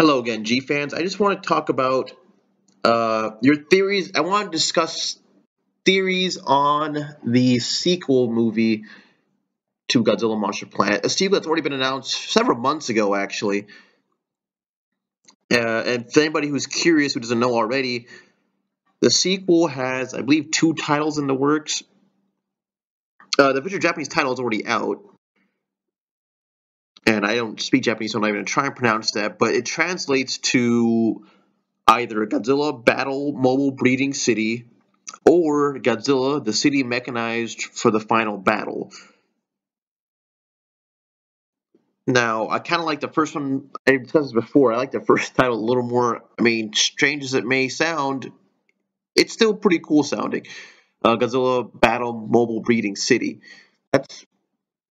Hello again, G fans. I just want to talk about your theories. I want to discuss theories on the sequel movie to Godzilla Monster Planet, a sequel that's already been announced several months ago, actually. And for anybody who's curious, who doesn't know already, the sequel has, I believe, two titles in the works. The official Japanese title is already out, and I don't speak Japanese, so I'm not even going to try and pronounce that, but it translates to either Godzilla Battle Mobile Breeding City or Godzilla, the city mechanized for the final battle. Now, I kind of like the first one. I discussed this before. I like the first title a little more. I mean, strange as it may sound, it's still pretty cool sounding. Godzilla Battle Mobile Breeding City. That's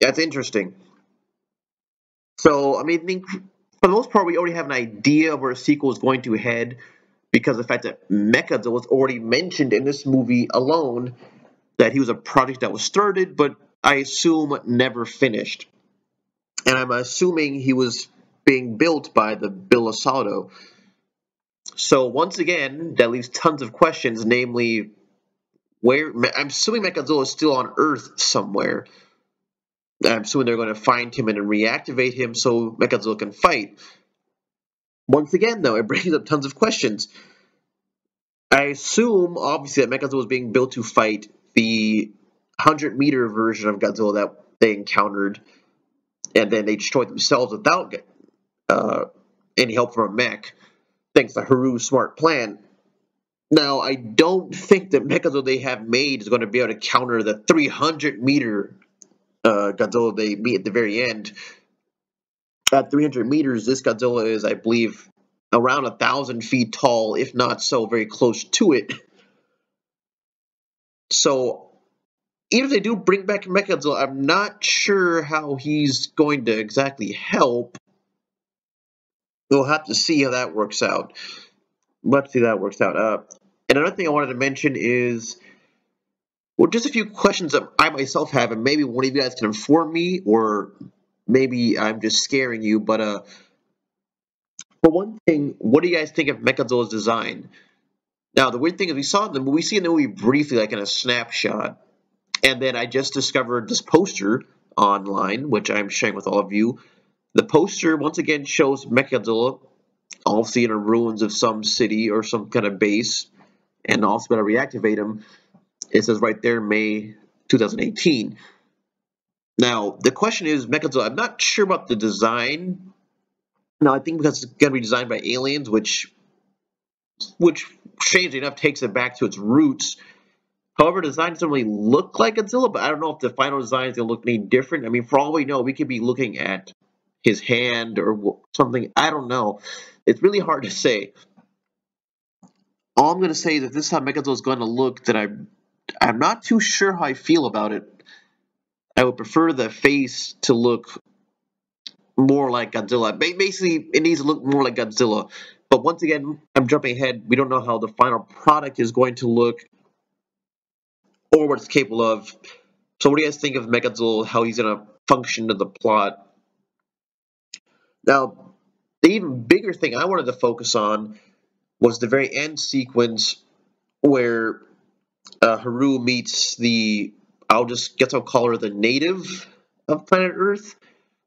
interesting. So, I mean, I think for the most part, we already have an idea of where a sequel is going to head because of the fact that Mechagodzilla was already mentioned in this movie alone, that he was a project that was started, but I assume never finished. And I'm assuming he was being built by the Bill. So once again, that leaves tons of questions, namely, where I'm assuming Mechagodzilla is still on Earth somewhere. I'm assuming they're going to find him and reactivate him so Mechagodzilla can fight. Once again, though, it brings up tons of questions. I assume, obviously, that Mechagodzilla was being built to fight the 100-meter version of Godzilla that they encountered, and then they destroyed themselves without any help from a mech, thanks to Haru's smart plan. Now, I don't think the Mechagodzilla they have made is going to be able to counter the 300-meter Godzilla they meet at the very end. At 300 meters, this Godzilla is, I believe, around 1,000 feet tall, if not so, very close to it. So, even if they do bring back Mechagodzilla, I'm not sure how he's going to exactly help. We'll have to see how that works out. Let's see how that works out. And another thing I wanted to mention is, well, just a few questions that I myself have, and maybe one of you guys can inform me, or maybe I'm just scaring you. But for one thing, what do you guys think of Mechagodzilla's design? Now, the weird thing is, we see in the movie briefly, like in a snapshot, and then I just discovered this poster online, which I'm sharing with all of you. The poster once again shows Mechagodzilla, obviously in the ruins of some city or some kind of base, and also going to reactivate him. It says right there, May 2018. Now, the question is, Mechagodzilla, I'm not sure about the design. Now, I think because it's going to be designed by aliens, which strangely enough takes it back to its roots. However, the design doesn't really look like Godzilla, but I don't know if the final design is going to look any different. I mean, for all we know, we could be looking at his hand or something. I don't know. It's really hard to say. All I'm going to say is that this is how Mechagodzilla is going to look, that I'm not too sure how I feel about it. I would prefer the face to look more like Godzilla. Basically, it needs to look more like Godzilla. But once again, I'm jumping ahead. We don't know how the final product is going to look or what it's capable of. So what do you guys think of Mechagodzilla, how he's going to function in the plot? Now, the even bigger thing I wanted to focus on was the very end sequence where Haru meets I'll call her the native of planet Earth,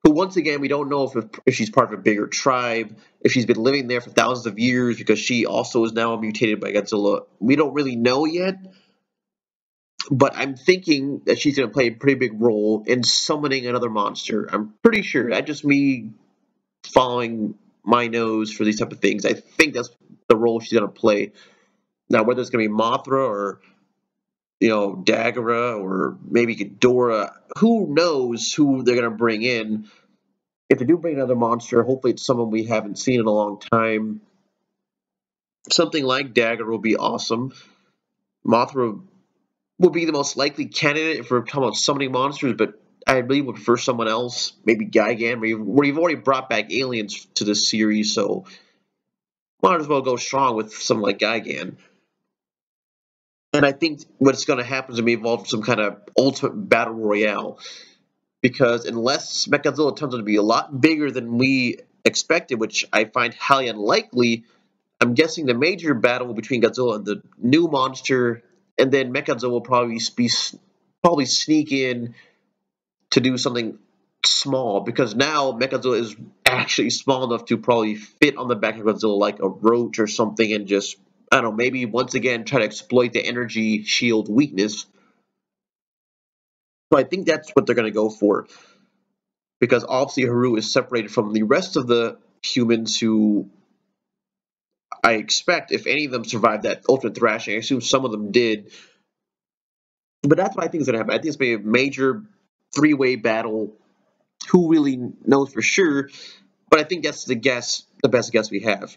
who once again, we don't know if she's part of a bigger tribe, if she's been living there for thousands of years, because she also is now mutated by Godzilla. We don't really know yet, but I'm thinking that she's going to play a pretty big role in summoning another monster. I'm pretty sure. That's just me following my nose for these type of things. I think that's the role she's going to play. Now, whether it's going to be Mothra or Dagora or maybe Ghidorah, who knows who they're going to bring in. If they do bring another monster, hopefully it's someone we haven't seen in a long time. Something like Dagora will be awesome. Mothra will be the most likely candidate if we're talking about summoning monsters, but I believe would prefer someone else, maybe Gigan. We've already brought back aliens to this series, so might as well go strong with someone like Gigan. And I think what's going to happen is going to be involved in some kind of ultimate battle royale. Because unless Mechagodzilla turns out to be a lot bigger than we expected, which I find highly unlikely, I'm guessing the major battle between Godzilla and the new monster, and then Mechagodzilla will probably sneak in to do something small, because now Mechagodzilla is actually small enough to probably fit on the back of Godzilla like a roach or something, and just, I don't know, maybe once again try to exploit the energy shield weakness. So I think that's what they're going to go for, because obviously Haru is separated from the rest of the humans who, I expect, if any of them survived that ultimate thrashing, I assume some of them did. But that's what I think is going to happen. I think it's going to be a major three-way battle. Who really knows for sure? But I think that's the best guess we have.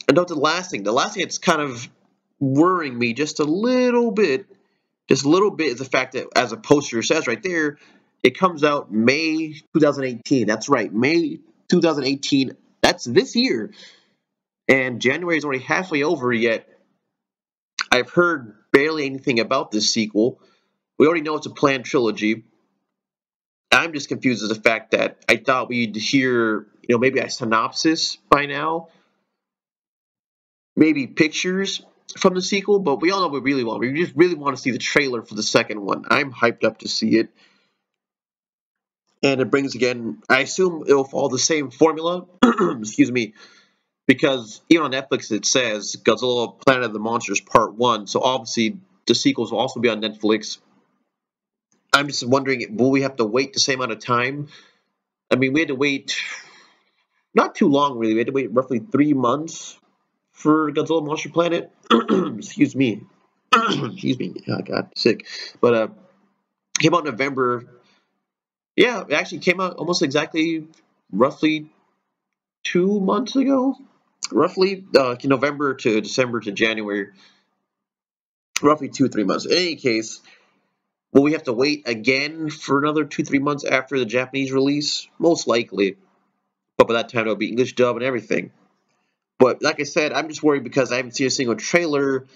And note the last thing that's kind of worrying me just a little bit, is the fact that, as a poster says right there, it comes out May 2018. That's right, May 2018. That's this year. And January is already halfway over, yet I've heard barely anything about this sequel. We already know it's a planned trilogy. I'm just confused as the fact that I thought we'd hear, maybe a synopsis by now, maybe pictures from the sequel, but we all know what we really want. We just really want to see the trailer for the second one. I'm hyped up to see it. And it brings, again, I assume it'll follow the same formula, excuse me, because even on Netflix it says Godzilla Planet of the Monsters Part 1, so obviously the sequels will also be on Netflix. I'm just wondering, will we have to wait the same amount of time? I mean, we had to wait not too long, really. We had to wait roughly 3 months for Godzilla Monster Planet. Excuse me. Excuse me. Oh, I got sick. But came out in November. Yeah, it actually came out almost exactly, roughly 2 months ago. Roughly November to December to January. Roughly 2 3 months. In any case, will we have to wait again for another 2 3 months after the Japanese release? Most likely. But by that time, it'll be English dub and everything. But like I said, I'm just worried because I haven't seen a single trailer,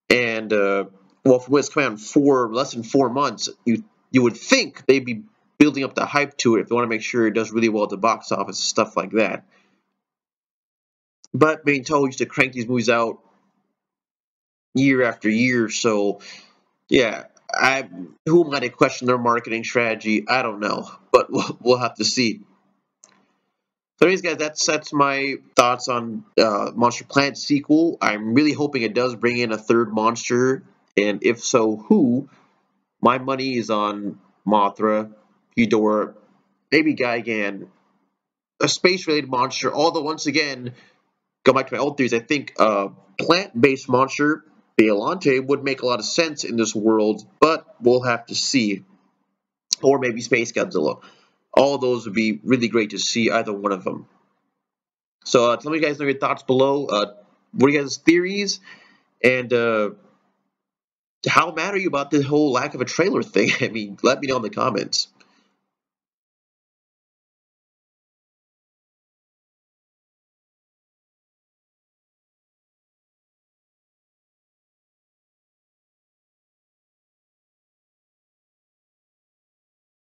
and well, from when it's coming out in less than 4 months, you would think they'd be building up the hype to it if they want to make sure it does really well at the box office, stuff like that. But being told used to crank these movies out year after year, so yeah, who am I to question their marketing strategy? I don't know, but we'll have to see. So anyways, guys, that's my thoughts on Monster Planet sequel. I'm really hoping it does bring in a third monster, and if so, who? My money is on Mothra, Ghidorah, maybe Gigan, a space-related monster. Although, once again, go back to my old theories, I think a plant-based monster, Biollante, would make a lot of sense in this world, but we'll have to see. Or maybe Space Godzilla. All those would be really great to see, either one of them. So let me guys know your thoughts below. What are you guys' theories? And how mad are you about the whole lack of a trailer thing? I mean, let me know in the comments.